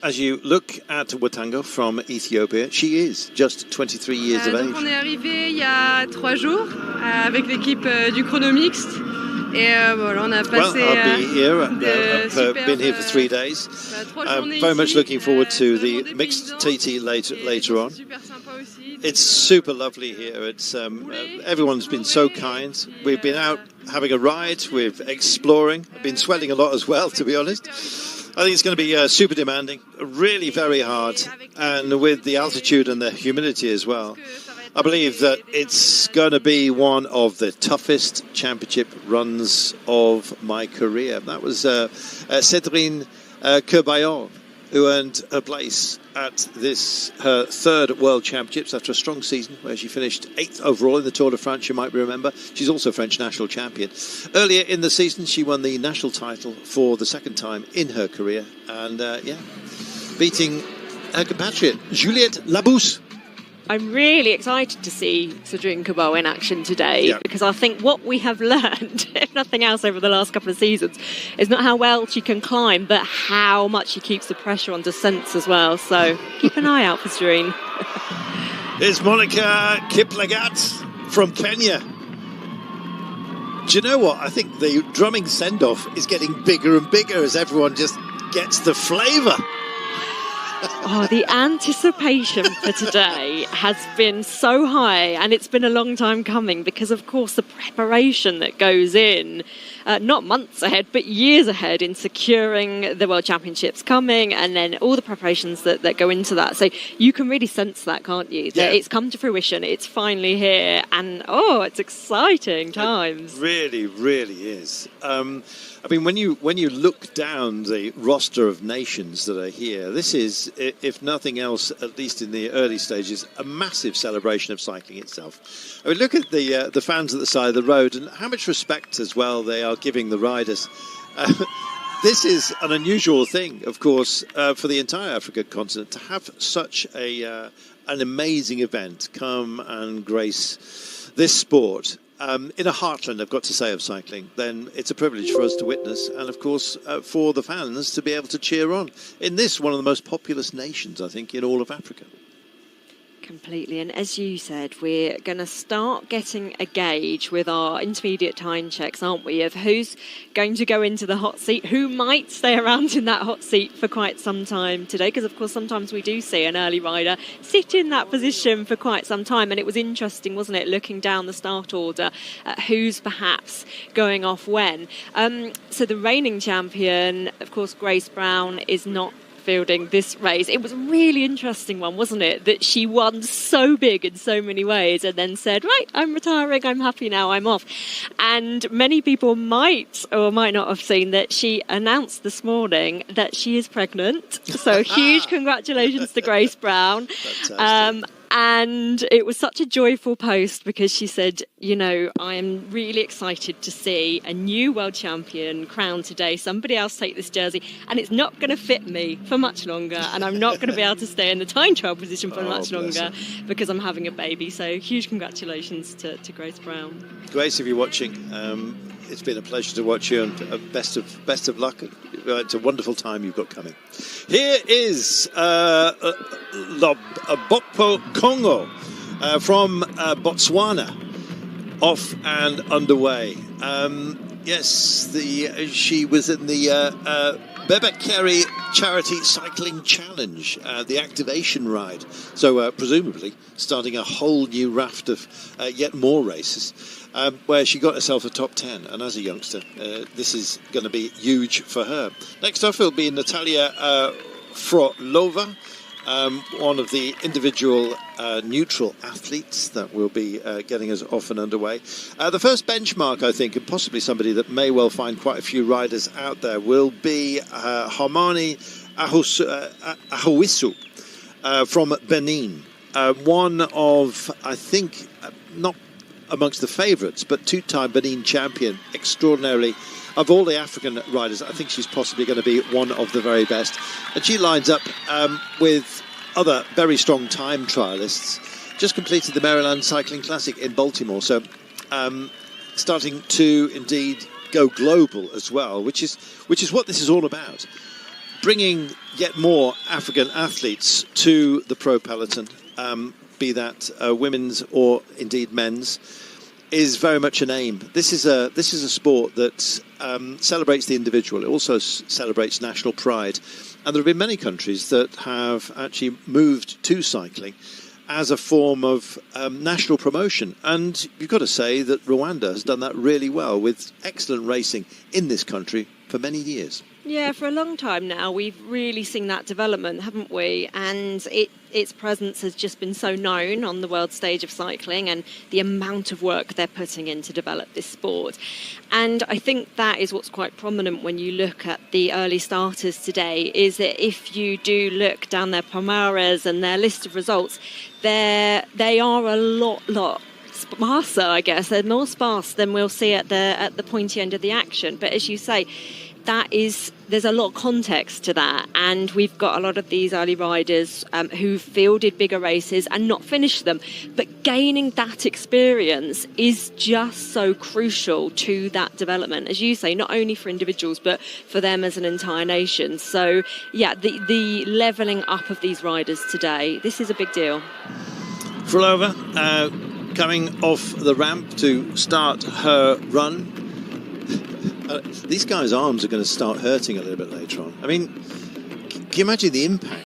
As you look at Watango from Ethiopia, she is just 23 years of age. On est arrivé il y a 3 jours avec l'équipe du chrono mixte. Et voilà, on a passé, well, I'll be here. I've been here for 3 days. Very much looking forward to the mixed TT later on. It's super lovely here. It's everyone's been so kind. We've been out having a ride. We're exploring. I've been sweating a lot as well, to be honest. I think it's going to be super demanding, really very hard, and with the altitude and the humidity as well. I believe that it's going to be one of the toughest championship runs of my career. That was Cédrine Kerbayon, who earned her place at her third World Championships after a strong season where she finished 8th overall in the Tour de France, you might remember. She's also French national champion. Earlier in the season, she won the national title for the second time in her career. And, beating her compatriot, Juliette Labousse. I'm really excited to see Cédrine Kerbayon in action today because I think what we have learned, if nothing else, over the last couple of seasons is not how well she can climb, but how much she keeps the pressure on descents as well. So keep an eye out for Cédrine. It's Monica Kiplagat from Kenya. Do you know what? I think the drumming send-off is getting bigger and bigger as everyone just gets the flavour. Oh, the anticipation for today has been so high, and it's been a long time coming because, of course, the preparation that goes in, not months ahead, but years ahead in securing the World Championships coming, and then all the preparations that go into that. So you can really sense that, can't you? That it's come to fruition, it's finally here, and it's exciting times. It really, really is. I mean, when you look down the roster of nations that are here, this is, if nothing else, at least in the early stages, a massive celebration of cycling itself. I mean, look at the fans at the side of the road and how much respect as well they are giving the riders. This is an unusual thing, of course, for the entire African continent to have such an amazing event come and grace this sport. In a heartland, I've got to say, of cycling, then it's a privilege for us to witness and, of course, for the fans to be able to cheer on in this, one of the most populous nations, I think, in all of Africa. Completely. And as you said, we're going to start getting a gauge with our intermediate time checks, aren't we, of who's going to go into the hot seat, who might stay around in that hot seat for quite some time today, because of course sometimes we do see an early rider sit in that position for quite some time. And it was interesting, wasn't it, looking down the start order at who's perhaps going off when. So the reigning champion, of course, Grace Brown, is not fielding this race. It was a really interesting one, wasn't it, that she won so big in so many ways and then said, right, I'm retiring, I'm happy now, I'm off. And many people might or might not have seen that she announced this morning that she is pregnant. So huge congratulations to Grace Brown. And it was such a joyful post because she said, you know, I am really excited to see a new world champion crowned today. Somebody else take this jersey, and it's not going to fit me for much longer, and I'm not going to be able to stay in the time trial position for much longer because I'm having a baby. So huge congratulations to Grace Brown. Grace, if you're watching, it's been a pleasure to watch you, and best of luck. It's a wonderful time you've got coming. Here is Bokpo Congo from Botswana, off and underway. Yes, she was in the Bebekeri Charity Cycling Challenge, the activation ride. So presumably starting a whole new raft of yet more races, where she got herself a top 10. And as a youngster, this is going to be huge for her. Next up will be Natalia Frolova, one of the individual neutral athletes that will be getting us off and underway. The first benchmark, I think, and possibly somebody that may well find quite a few riders out there, will be Harmony Ahowisu from Benin. One of, I think, not amongst the favourites, but two-time Benin champion, extraordinarily. Of all the African riders, I think she's possibly going to be one of the very best. And she lines up with other very strong time trialists. Just completed the Maryland Cycling Classic in Baltimore, so starting to indeed go global as well, which is what this is all about. bringing yet more African athletes to the pro peloton, be that women's or indeed men's, is very much an aim. This is a sport that celebrates the individual. It also celebrates national pride, and there have been many countries that have actually moved to cycling as a form of national promotion. And you've got to say that Rwanda has done that really well with excellent racing in this country for many years. Yeah, for a long time now, we've really seen that development, haven't we? And its presence has just been so known on the world stage of cycling, and the amount of work they're putting in to develop this sport. And I think that is what's quite prominent when you look at the early starters today, is that if you do look down their palmares and their list of results, they are a lot sparser, I guess. They're more sparse than we'll see at the pointy end of the action. But as you say, there's a lot of context to that, and we've got a lot of these early riders who fielded bigger races and not finished them, but gaining that experience is just so crucial to that development, as you say, not only for individuals but for them as an entire nation. So yeah, the levelling up of these riders today, this is a big deal. Frolova coming off the ramp to start her run. These guys' arms are going to start hurting a little bit later on. I mean, can you imagine the impact